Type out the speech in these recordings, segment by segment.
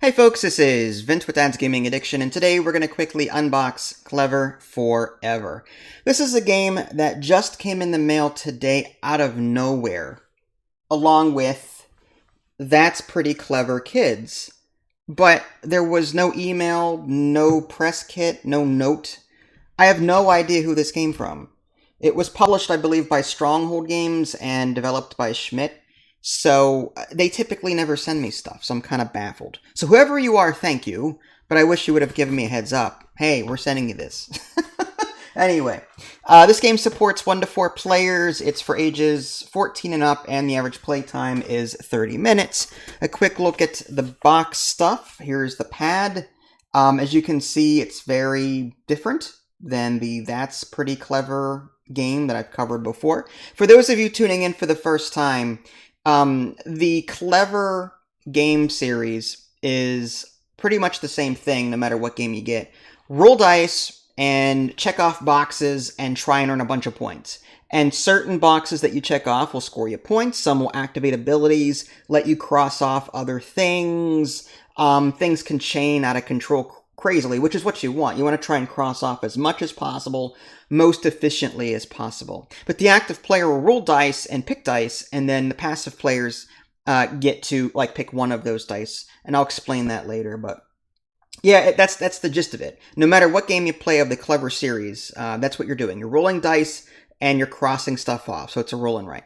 Hey folks, this is Vince with Dad's Gaming Addiction, and today we're going to quickly unbox Clever Forever. This is a game that just came in the mail today out of nowhere, along with That's Pretty Clever Kids. But there was no email, no press kit, no note. I have no idea who this came from. It was published, I believe, by Stronghold Games and developed by Schmidt. So they typically never send me stuff, so I'm kind of baffled. So whoever you are, thank you, but I wish you would have given me a heads up. Hey, we're sending you this. Anyway, this game supports 1 to 4 players. It's for ages 14 and up, and the average play time is 30 minutes. A quick look at the box stuff. Here's the pad. As you can see, it's very different than the That's Pretty Clever game that I've covered before. For those of you tuning in for the first time, the Clever game series is pretty much the same thing no matter what game you get. Roll dice and check off boxes and try and earn a bunch of points. And certain boxes that you check off will score you points. Some will activate abilities, let you cross off other things. Things can chain out of control crazily, which is what you want. You want to try and cross off as much as possible, most efficiently as possible. But the active player will roll dice and pick dice, and then the passive players get to pick one of those dice. And I'll explain that later, but yeah, that's the gist of it. No matter what game you play of the Clever series, that's what you're doing. You're rolling dice and you're crossing stuff off, so it's a roll and write.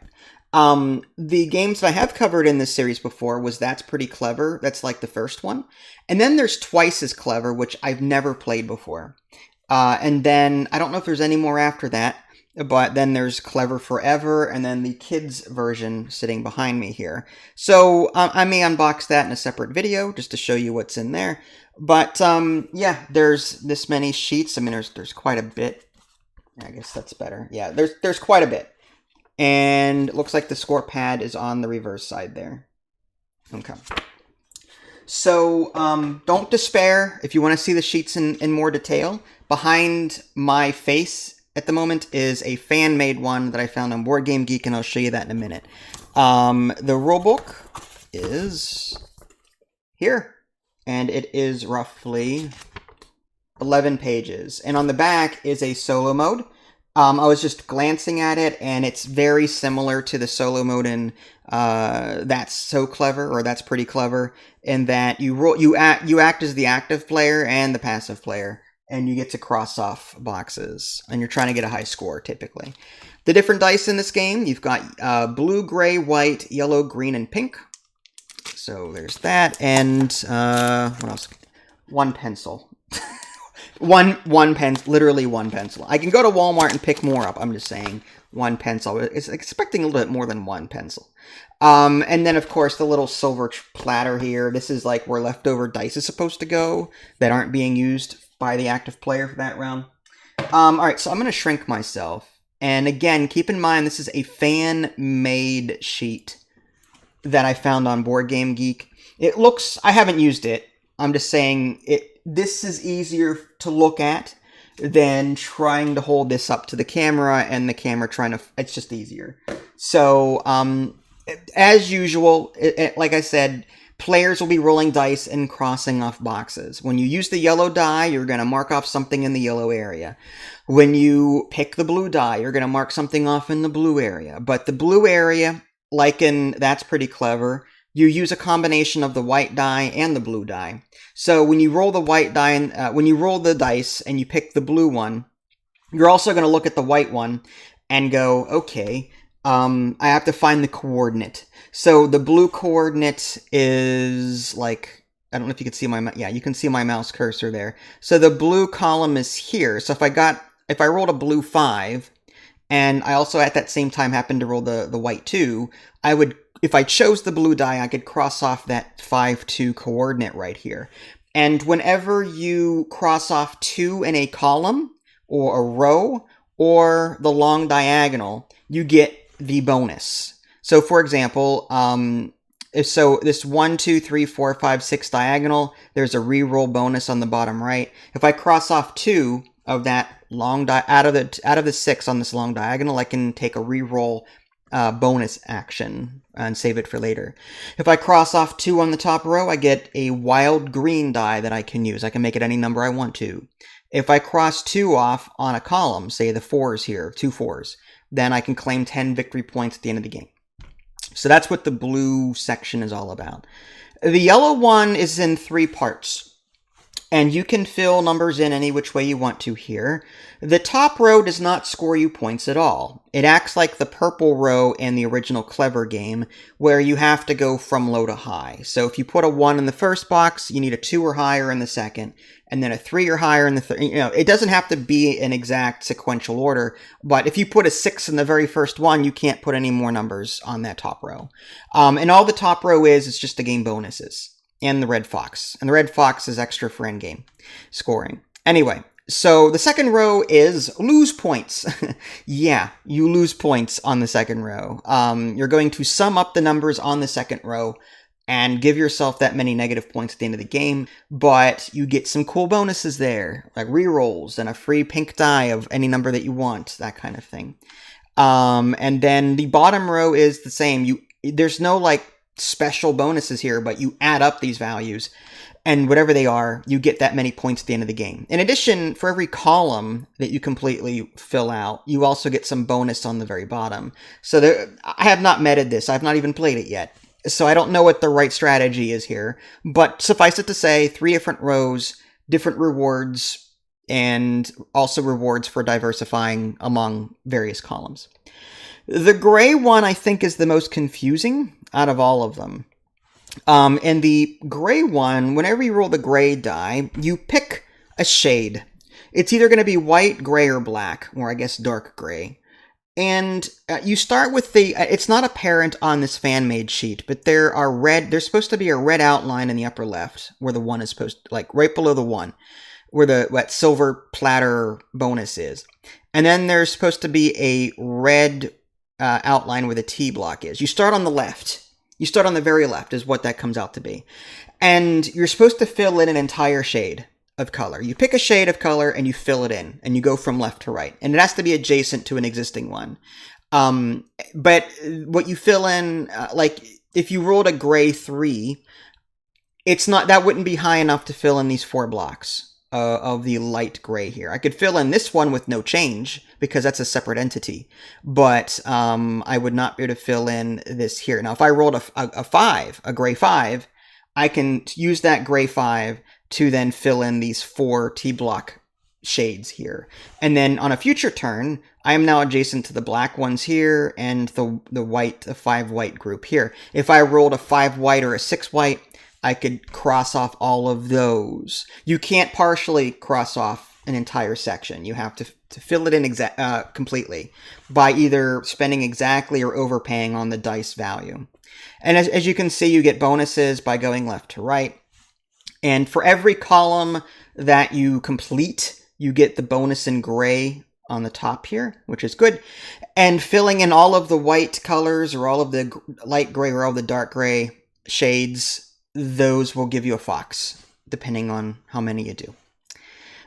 The games that I have covered in this series before was That's Pretty Clever. That's like the first one. And then there's Twice as Clever, which I've never played before. And then, I don't know if there's any more after that, but then there's Clever Forever, and then the kids version sitting behind me here. So, I may unbox that in a separate video, just to show you what's in there. But, yeah, there's this many sheets. I mean, there's quite a bit. I guess that's better. Yeah, there's quite a bit. And it looks like the score pad is on the reverse side there. Okay. So, don't despair if you want to see the sheets in more detail. Behind my face at the moment is a fan-made one that I found on Board Game Geek, and I'll show you that in a minute. The rulebook is here, and it is roughly 11 pages. And on the back is a solo mode. I was just glancing at it, and it's very similar to the solo mode in That's So Clever, or That's Pretty Clever, in that you act as the active player and the passive player, and you get to cross off boxes, and you're trying to get a high score, typically. The different dice in this game, you've got blue, gray, white, yellow, green, and pink. So there's that, and what else? One pencil. One pencil, literally one pencil. I can go to Walmart and pick more up. I'm just saying one pencil. It's expecting a little bit more than one pencil. And then, of course, the little silver platter here. This is like where leftover dice is supposed to go that aren't being used by the active player for that round. All right, so I'm going to shrink myself. And again, keep in mind, this is a fan-made sheet that I found on Board Game Geek. It looks... I haven't used it. I'm just saying this is easier to look at than trying to hold this up to the camera and the camera trying to... It's just easier. So, as usual, like I said, players will be rolling dice and crossing off boxes. When you use the yellow die, you're going to mark off something in the yellow area. When you pick the blue die, you're going to mark something off in the blue area. But the blue area, like in That's Pretty Clever, you use a combination of the white die and the blue die. So when you roll the white die, and when you roll the dice and you pick the blue one, you're also going to look at the white one and go, okay, I have to find the coordinate. So the blue coordinate is like, I don't know if you can see you can see my mouse cursor there. So the blue column is here. So if I rolled a blue 5, and I also at that same time happened to roll the white 2, if I chose the blue die, I could cross off that 5-2 coordinate right here. And whenever you cross off 2 in a column, or a row, or the long diagonal, you get the bonus. So for example, so this 1, 2, 3, 4, 5, 6 diagonal, there's a reroll bonus on the bottom right. If I cross off 2 of that long out of the 6 on this long diagonal, I can take a reroll bonus action and save it for later. If I cross off 2 on the top row, I get a wild green die that I can use. I can make it any number I want to. If I cross 2 off on a column, say the 4s here, 2 4s, then I can claim 10 victory points at the end of the game. So that's what the blue section is all about. The yellow one is in 3 parts. And you can fill numbers in any which way you want to here. The top row does not score you points at all. It acts like the purple row in the original Clever game, where you have to go from low to high. So if you put a 1 in the first box, you need a 2 or higher in the second, and then a 3 or higher in the third. You know, it doesn't have to be an exact sequential order, but if you put a 6 in the very first one, you can't put any more numbers on that top row. And all the top row is just to gain bonuses. And the red fox. And the red fox is extra for endgame scoring. Anyway, so the second row is lose points. Yeah, you lose points on the second row. You're going to sum up the numbers on the second row and give yourself that many negative points at the end of the game, but you get some cool bonuses there, like rerolls and a free pink die of any number that you want, that kind of thing. And then the bottom row is the same. There's no like special bonuses here, but you add up these values, and whatever they are, you get that many points at the end of the game. In addition, for every column that you completely fill out, you also get some bonus on the very bottom. So I have not meted this. I've not even played it yet. So I don't know what the right strategy is here, but suffice it to say, 3 different rows, different rewards, and also rewards for diversifying among various columns. The gray one, I think, is the most confusing out of all of them. And the gray one, whenever you roll the gray die, you pick a shade. It's either going to be white, gray, or black, or I guess dark gray. And you start with it's not apparent on this fan-made sheet, but there's supposed to be a red outline in the upper left, where the 1 is supposed to, like right below the 1, where that silver platter bonus is. And then there's supposed to be a red outline where the T block is. You start on the left. You start on the very left is what that comes out to be. And you're supposed to fill in an entire shade of color. You pick a shade of color and you fill it in, and you go from left to right. And it has to be adjacent to an existing one. But what you fill in, like if you rolled a gray 3, that wouldn't be high enough to fill in these 4 blocks of the light gray here. I could fill in this one with no change because that's a separate entity, but I would not be able to fill in this here. Now, if I rolled a gray 5, I can use that gray 5 to then fill in these 4 T-block shades here. And then on a future turn, I am now adjacent to the black ones here and the 5 white group here. If I rolled a 5 white or a 6 white, I could cross off all of those. You can't partially cross off an entire section. You have to fill it in completely by either spending exactly or overpaying on the dice value. And as you can see, you get bonuses by going left to right. And for every column that you complete, you get the bonus in gray on the top here, which is good. And filling in all of the white colors or all of the light gray or all the dark gray shades, those will give you a fox, depending on how many you do.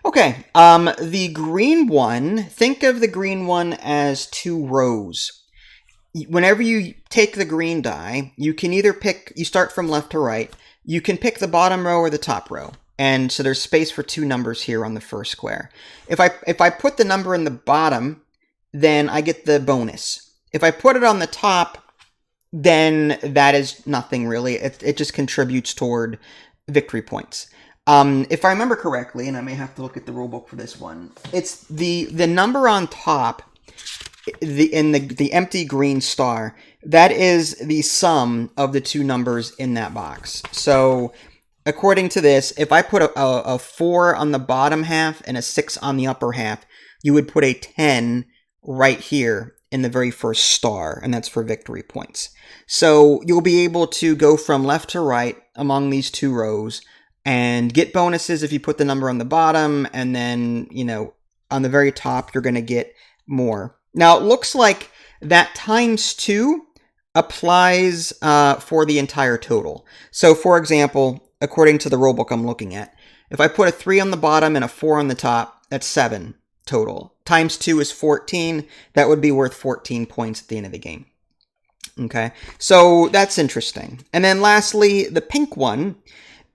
Okay, the green one, think of the green one as 2 rows. Whenever you take the green die, you can either you start from left to right, you can pick the bottom row or the top row. And so there's space for 2 numbers here on the first square. If I put the number in the bottom, then I get the bonus. If I put it on the top, then that is nothing really. It just contributes toward victory points. If I remember correctly, and I may have to look at the rulebook for this one, it's the number on top, the empty green star, that is the sum of the 2 numbers in that box. So according to this, if I put a 4 on the bottom half and a 6 on the upper half, you would put a 10 right here in the very first star, and that's for victory points. So you'll be able to go from left to right among these 2 rows and get bonuses if you put the number on the bottom, and then, on the very top, you're going to get more. Now, it looks like that times 2 applies for the entire total. So, for example, according to the rulebook I'm looking at, if I put a 3 on the bottom and a 4 on the top, that's 7 total. Times 2 is 14. That would be worth 14 points at the end of the game. Okay, so that's interesting. And then lastly, the pink one,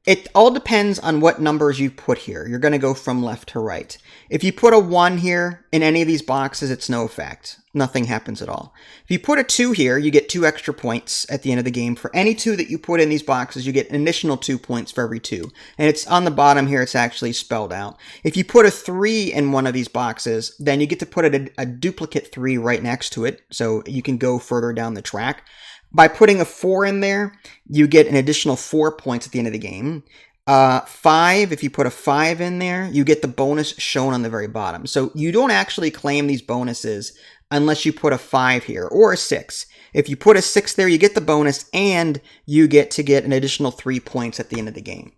it all depends on what numbers you put here. You're going to go from left to right. If you put a 1 here in any of these boxes, it's no effect. Nothing happens at all. If you put a 2 here, you get 2 extra points at the end of the game. For any 2 that you put in these boxes, you get an additional 2 points for every 2. And it's on the bottom here, it's actually spelled out. If you put a 3 in one of these boxes, then you get to put a duplicate 3 right next to it, so you can go further down the track. By putting a 4 in there, you get an additional 4 points at the end of the game. 5, if you put a 5 in there, you get the bonus shown on the very bottom. So you don't actually claim these bonuses unless you put a 5 here, or a 6. If you put a 6 there, you get the bonus, and you get to get an additional 3 points at the end of the game.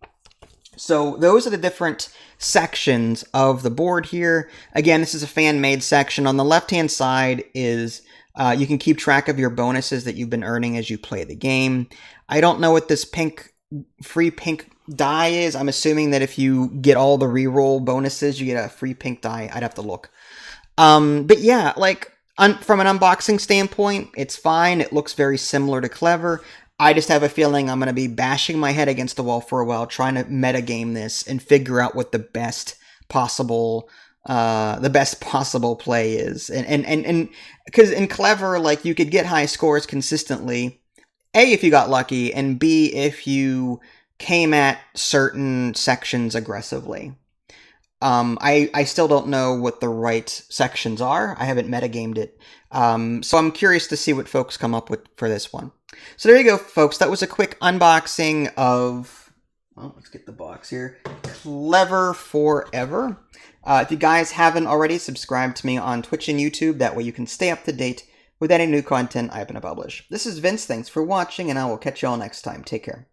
So those are the different sections of the board here. Again, this is a fan-made section. On the left-hand side is you can keep track of your bonuses that you've been earning as you play the game. I don't know what this free pink die is. I'm assuming that if you get all the reroll bonuses, you get a free pink die. I'd have to look. But yeah, like from an unboxing standpoint, it's fine. It looks very similar to Clever. I just have a feeling I'm going to be bashing my head against the wall for a while, trying to metagame this and figure out what the best possible play is. And because in Clever, like, you could get high scores consistently, A, if you got lucky, and B, if you came at certain sections aggressively. I still don't know what the right sections are. I haven't metagamed it. So I'm curious to see what folks come up with for this one. So there you go, folks. That was a quick unboxing of, well, let's get the box here, Clever Forever. If you guys haven't already, subscribe to me on Twitch and YouTube. That way you can stay up to date with any new content I'm going to publish. This is Vince. Thanks for watching, and I will catch you all next time. Take care.